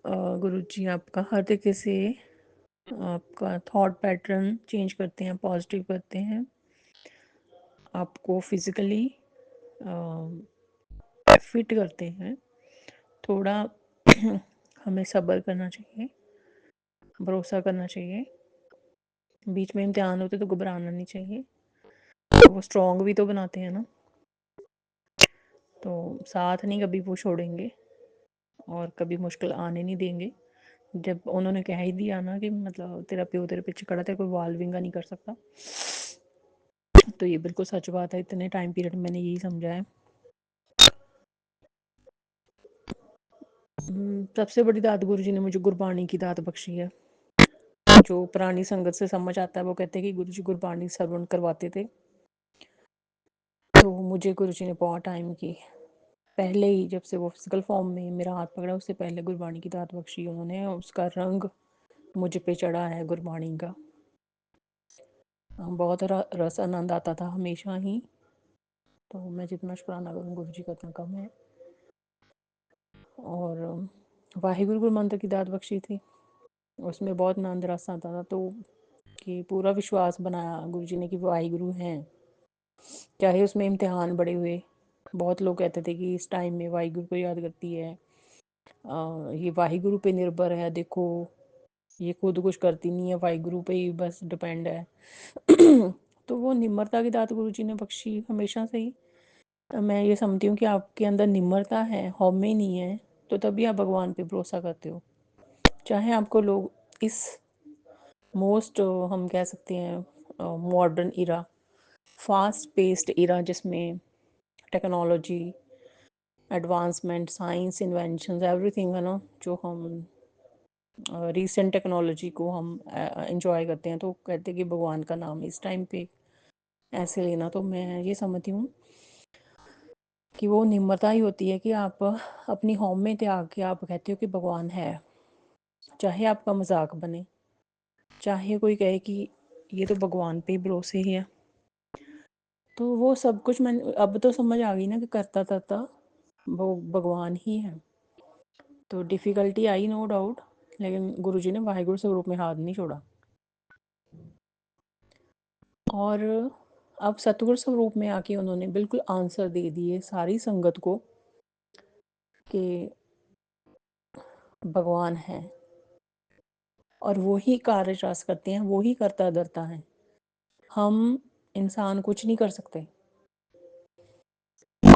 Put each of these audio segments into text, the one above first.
गुरुजी आपका हर तरीके से आपका थॉट पैटर्न चेंज करते हैं, पॉजिटिव करते हैं, आपको फिज़िकली फिट करते हैं। थोड़ा हमें सब्र करना चाहिए, भरोसा करना चाहिए। बीच में इम्तिहान होते तो घबराना नहीं चाहिए, वो स्ट्रॉन्ग भी तो बनाते हैं ना। तो साथ नहीं कभी वो छोड़ेंगे और कभी मुश्किल आने नहीं देंगे। जब उन्होंने कह ही दिया ना कि मतलब तेरा प्यो तेरे पीछे खड़ा, तेरे कोई वाल विंगा नहीं कर सकता, तो ये बिल्कुल सच बात है। इतने टाइम पीरियड में मैंने यही समझा है। सबसे बड़ी दात गुरुजी ने मुझे गुरबाणी की दात बख्शी है। जो पुरानी संगत से समझ आता है वो कहते हैं कि गुरुजी गुरबाणी श्रवण करवाते थे। तो मुझे गुरुजी ने बहुत टाइम की पहले ही, जब से वो फिजिकल फॉर्म में मेरा हाथ पकड़ा, उससे पहले गुरबाणी की दात बख्शी उन्होंने। उसका रंग मुझ पे चढ़ा है गुरबाणी का। बहुत रस आनंद आता था हमेशा ही। तो मैं जितना शुक्राना करूँ गुरुजी का उतना कम है। और वाहिगुरु गुरु मंत्र की दात बख्शी थी, उसमें बहुत आनंद रस आता था। तो कि पूरा विश्वास बनाया गुरुजी ने कि वाहिगुरु हैं, चाहे उसमें इम्तिहान बड़े हुए। बहुत लोग कहते थे कि इस टाइम में वाहिगुरु को याद करती है, ये वाहिगुरु पे निर्भर है, देखो ये खुद कुछ करती नहीं है, वाहिगुरु पे ही बस डिपेंड है। तो वो निम्रता की दात गुरुजी ने बख्शी हमेशा से ही। मैं ये समझती हूँ कि आपके अंदर निम्रता है, हौमे नहीं है, तो तभी आप भगवान पे भरोसा करते हो। चाहे आपको लोग इस मोस्ट हम कह सकते हैं मॉडर्न इरा, फास्ट पेस्ड इरा, जिसमें technology, advancement, science, invention, everything है ना, जो हम रिसेंट टेक्नोलॉजी को हम इंजॉय करते हैं, तो कहते हैं कि भगवान का नाम इस टाइम पे ऐसे लेना। तो मैं ये समझती हूँ कि वो निम्रता ही होती है कि आप अपनी होम में त्याग के आप कहते हो कि भगवान है। चाहे आपका मजाक बने, चाहे कोई कहे कि ये तो भगवान पे ही भरोसे ही है, तो वो सब कुछ मैं अब तो समझ आ गई ना कि करता करता वो भगवान ही है। तो डिफ़िकल्टी आई नो डाउट, लेकिन गुरुजी ने वाहिगुरु स्वरूप में हाथ नहीं छोड़ा। और अब सतगुरु स्वरूप में आके उन्होंने बिल्कुल आंसर दे दिए सारी संगत को कि भगवान है और वो ही कार्य रास करते हैं, वो ही करता धरता है। हम इंसान कुछ नहीं कर सकते।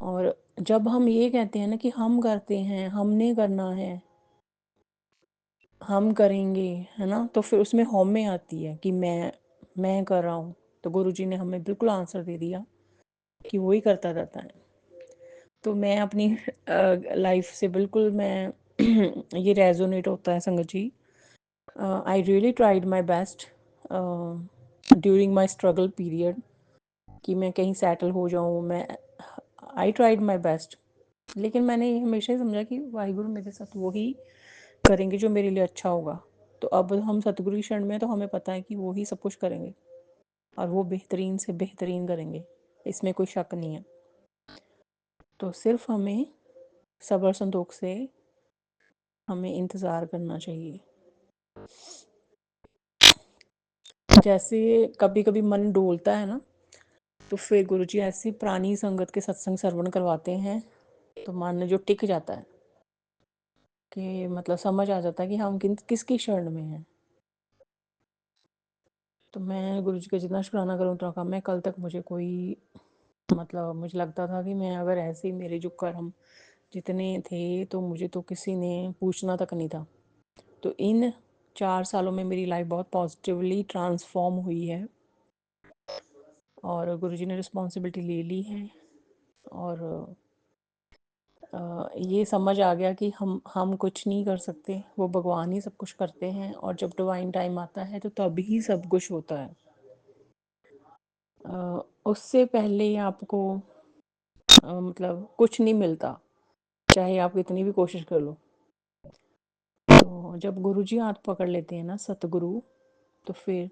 और जब हम ये कहते हैं ना कि हम करते हैं, हमने करना है, हम करेंगे, है ना, तो फिर उसमें हौमे आती है कि मैं कर रहा हूँ। तो गुरुजी ने हमें बिल्कुल आंसर दे दिया कि वो ही करता रहता है। तो मैं अपनी लाइफ से बिल्कुल मैं ये रेजोनेट होता है संगत जी। I really tried my best during my struggle period कि मैं कहीं सेटल हो जाऊँ। मैं आई ट्राइड माई बेस्ट, लेकिन मैंने हमेशा ही समझा कि वाहिगुरु मेरे साथ वही करेंगे जो मेरे लिए अच्छा होगा। तो अब हम सतगुरु की शरण में, तो हमें पता है कि वो ही सब कुछ करेंगे और वो बेहतरीन से बेहतरीन करेंगे, इसमें कोई शक नहीं है। तो सिर्फ हमें सब्र संतोख से हमें इंतज़ार करना चाहिए। जैसे कभी कभी मन डोलता है ना, तो फिर गुरुजी ऐसी पुरानी संगत के सत्संग श्रवण करवाते हैं, तो मन जो टिक जाता है कि मतलब समझ आ जाता है कि हम किसकी शरण में हैं। तो मैं गुरुजी का जितना शुक्राना करूँ उतना कम है। कल तक मुझे कोई मतलब मुझे लगता था कि मैं अगर ऐसे ही मेरे जो कर्म जितने थे, तो मुझे तो किसी ने पूछना तक नहीं था। तो इन 4 सालों में मेरी लाइफ बहुत पॉजिटिवली ट्रांसफॉर्म हुई है और गुरुजी ने रिस्पॉन्सिबिलिटी ले ली है। और ये समझ आ गया कि हम कुछ नहीं कर सकते, वो भगवान ही सब कुछ करते हैं। और जब डिवाइन टाइम आता है तो तभी सब कुछ होता है। उससे पहले आपको मतलब कुछ नहीं मिलता, चाहे आप कितनी भी कोशिश कर लो। तो जब गुरुजी हाथ पकड़ लेते हैं ना सतगुरु, तो फिर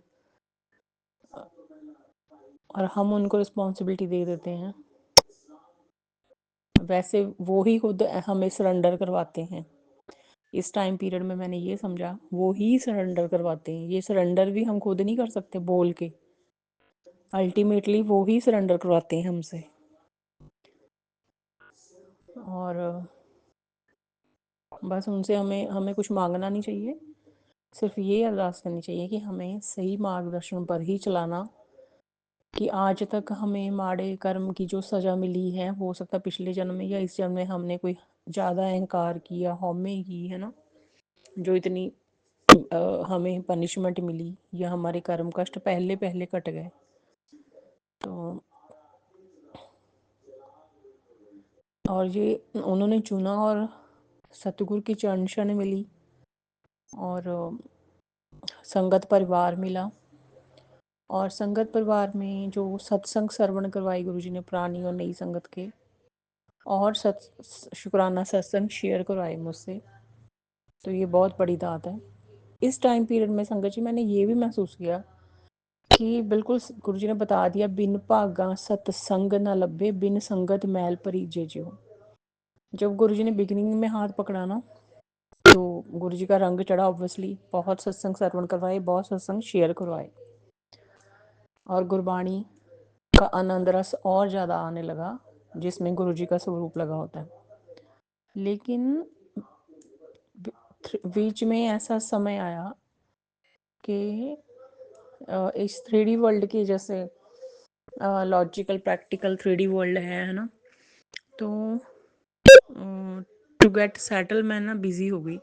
और हम उनको रिस्पॉन्सिबिलिटी दे देते हैं, वैसे वो ही खुद हमें सरेंडर करवाते हैं इस टाइम पीरियड में मैंने ये समझा वो ही सरेंडर करवाते हैं। ये सरेंडर भी हम खुद नहीं कर सकते बोल के, अल्टीमेटली वो ही सरेंडर करवाते हैं हमसे। और बस उनसे हमें हमें कुछ मांगना नहीं चाहिए, सिर्फ ये अरदास करनी चाहिए कि हमें सही मार्गदर्शन पर ही चलाना, कि आज तक हमें माड़े कर्म की जो सज़ा मिली है, हो सकता है पिछले जन्म में या इस जन्म में हमने कोई ज़्यादा अहंकार किया, हौमे की, है ना, जो इतनी हमें पनिशमेंट मिली, या हमारे कर्म कष्ट पहले पहले कट गए। तो और ये उन्होंने चुना, और सतगुरु की चरण शरण मिली, और संगत परिवार मिला, और संगत परिवार में जो सत्संग श्रवण करवाई गुरुजी ने पुरानी और नई संगत के, और शुक्राना सत्संग शेयर करवाए मुझसे, तो ये बहुत बड़ी दात है। इस टाइम पीरियड में संगत जी मैंने ये भी महसूस किया कि बिल्कुल गुरुजी ने बता दिया, बिन भागा सत्संग न लभे, बिन संगत मैल परीजे ज्यो। जब गुरुजी ने बिगिनिंग में हाथ पकड़ा ना, तो गुरुजी का रंग चढ़ा ऑब्वियसली, बहुत सत्संग श्रवण करवाए, बहुत सत्संग शेयर करवाए, और गुरबाणी का आनंद रस और ज़्यादा आने लगा, जिसमें गुरुजी का स्वरूप लगा होता है। लेकिन बीच में ऐसा समय आया कि इस 3D वर्ल्ड की, जैसे लॉजिकल प्रैक्टिकल 3D वर्ल्ड है ना, तो टू गेट सेटल मैं ना बिज़ी हो गई।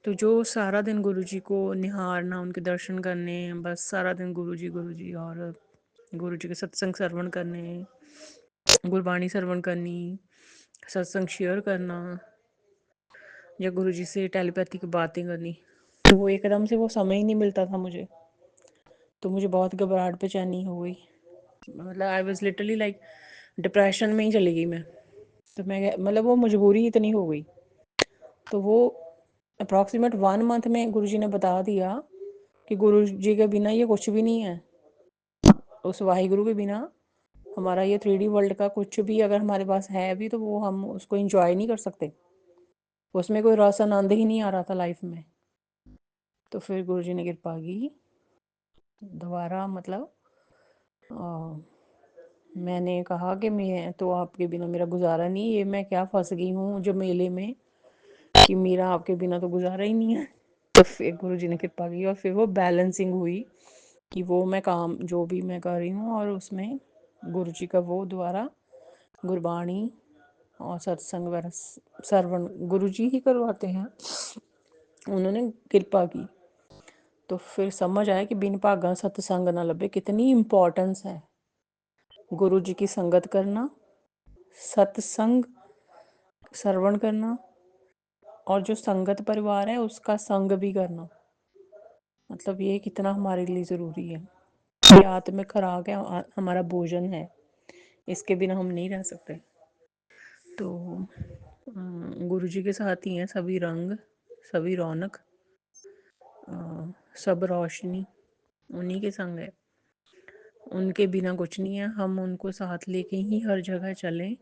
तो जो सारा दिन गुरुजी को निहारना, उनके दर्शन करने, बस सारा दिन गुरुजी गुरुजी, और गुरुजी के सत्संग श्रवण करने, गुरबाणी श्रवण करनी, सत्संग शेयर करना, या गुरुजी से टेलीपैथी की बातें करनी, तो वो एकदम से वो समय ही नहीं मिलता था मुझे। तो मुझे बहुत घबराहट बेचैनी हो गई, मतलब I was literally like depression में ही चली गई मैं। तो मैं मतलब वो मजबूरी इतनी हो गई। तो वो अप्रॉक्सीमेट 1 मंथ में गुरुजी ने बता दिया कि गुरुजी के बिना ये कुछ भी नहीं है, उस वाहिगुरु के बिना हमारा ये 3D वर्ल्ड का कुछ भी अगर हमारे पास है भी, तो वो हम उसको इंजॉय नहीं कर सकते, उसमें कोई रस आनंद ही नहीं आ रहा था लाइफ में। तो फिर गुरुजी ने कृपा की दोबारा, मतलब मैंने कहा कि मैं तो आपके बिना मेरा गुजारा नहीं, ये मैं क्या फंस गई हूँ जो मेले में, कि मेरा आपके बिना तो गुजारा ही नहीं है। तो फिर गुरुजी ने कृपा की, और फिर वो बैलेंसिंग हुई कि वो मैं काम जो भी मैं कर रही हूँ, और उसमें गुरुजी का वो दोबारा गुरबाणी और सत्संग वगैरह श्रवण गुरुजी ही करवाते हैं, उन्होंने कृपा की। तो फिर समझ आया कि बिन भागा सत्संग ना लभे, कितनी इम्पोर्टेंस है गुरुजी की संगत करना, सत्संग श्रवण करना, और जो संगत परिवार है उसका संग भी करना। मतलब ये कितना हमारे लिए ज़रूरी है। ये आत्मिक खुराक है, हमारा भोजन है, इसके बिना हम नहीं रह सकते। तो गुरुजी के साथ ही हैं सभी रंग, सभी रौनक, सब रोशनी उन्हीं के संग है, उनके बिना कुछ नहीं है। हम उनको साथ लेके ही हर जगह चलें,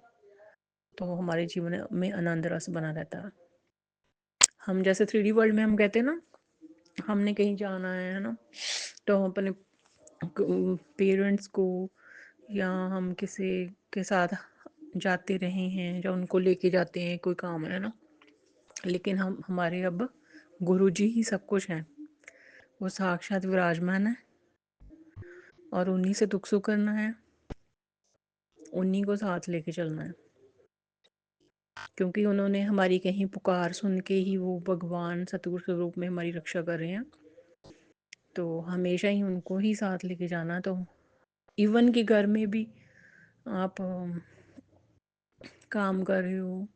तो हमारे जीवन में आनंद रस बना रहता है। हम जैसे 3D वर्ल्ड में हम कहते हैं ना, हमने कहीं जाना है ना, तो हम अपने पेरेंट्स को, या हम किसी के साथ जाते रहे हैं, या उनको लेके जाते हैं कोई काम है ना, लेकिन हम हमारे अब गुरुजी ही सब कुछ हैं, वो साक्षात विराजमान है, और उन्हीं से दुख सुख करना है, उन्हीं को साथ लेके चलना है, क्योंकि उन्होंने हमारी कहीं पुकार सुन के ही वो भगवान सतगुरु के रूप में हमारी रक्षा कर रहे हैं। तो हमेशा ही उनको ही साथ लेके जाना। तो इवन कि घर में भी आप काम कर रहे हो,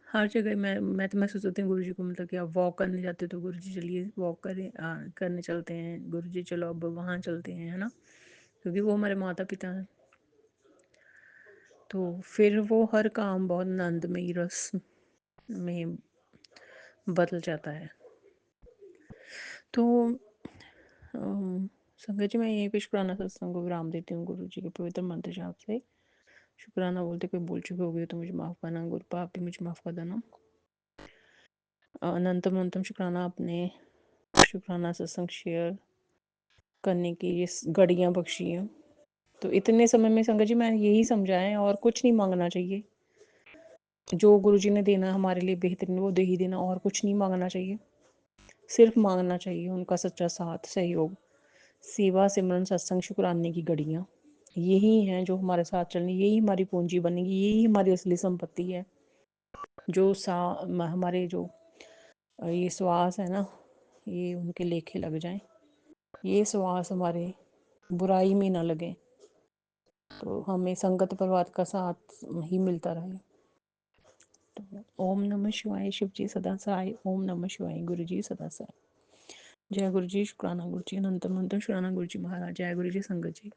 हर जगह मैं तो महसूस होती हूँ गुरु जी को, मतलब कि आप वॉक करने जाते हो तो गुरु जी चलिए वॉक करें, करने चलते हैं, गुरु जी चलो अब वहाँ चलते हैं, है ना, क्योंकि वो हमारे माता पिता हैं। तो फिर वो हर काम बहुत आनंदमयी रस में बदल जाता है। तो संगत जी मैं यहीं पे शुक्राना सत्संग को विराम देती हूँ गुरु जी के पवित्र मंत्र जाप से। शुक्राना बोलते कोई भूल चुकी होगी तो मुझे माफ़ करना, गुरु पाप भी मुझे माफ़ कर देना। अनंतम अनंतम शुक्राना अपने शुक्राना सत्संग शेयर करने की ये घड़ियाँ बख्शी हैं। तो इतने समय में संगत जी मैं यही समझा है, और कुछ नहीं मांगना चाहिए। जो गुरु जी ने देना हमारे लिए बेहतरीन वो दे ही देना, और कुछ नहीं मांगना चाहिए। सिर्फ मांगना चाहिए उनका सच्चा साथ, सहयोग, सेवा, सिमरन, सत्संग, शुक्राने की घड़ियाँ यही हैं जो हमारे साथ चलनी, यही हमारी पूंजी बनेगी, यही हमारी असली संपत्ति है। जो हमारे जो ये श्वास है ना, ये उनके लेखे लग जाएं, ये श्वास हमारे बुराई में ना लगे, तो हमें संगत परिवार का साथ ही मिलता रहे। तो ओम नमः शिवाय, शिव जी सदा सहाय। ओम नमः शिवाय, गुरु जी सदा सहाय। जय गुरु जी, शुक्राना गुरु जी, अनंतम अनंतम शुक्राना गुरु जी महाराज। जय गुरु जी संगत जी।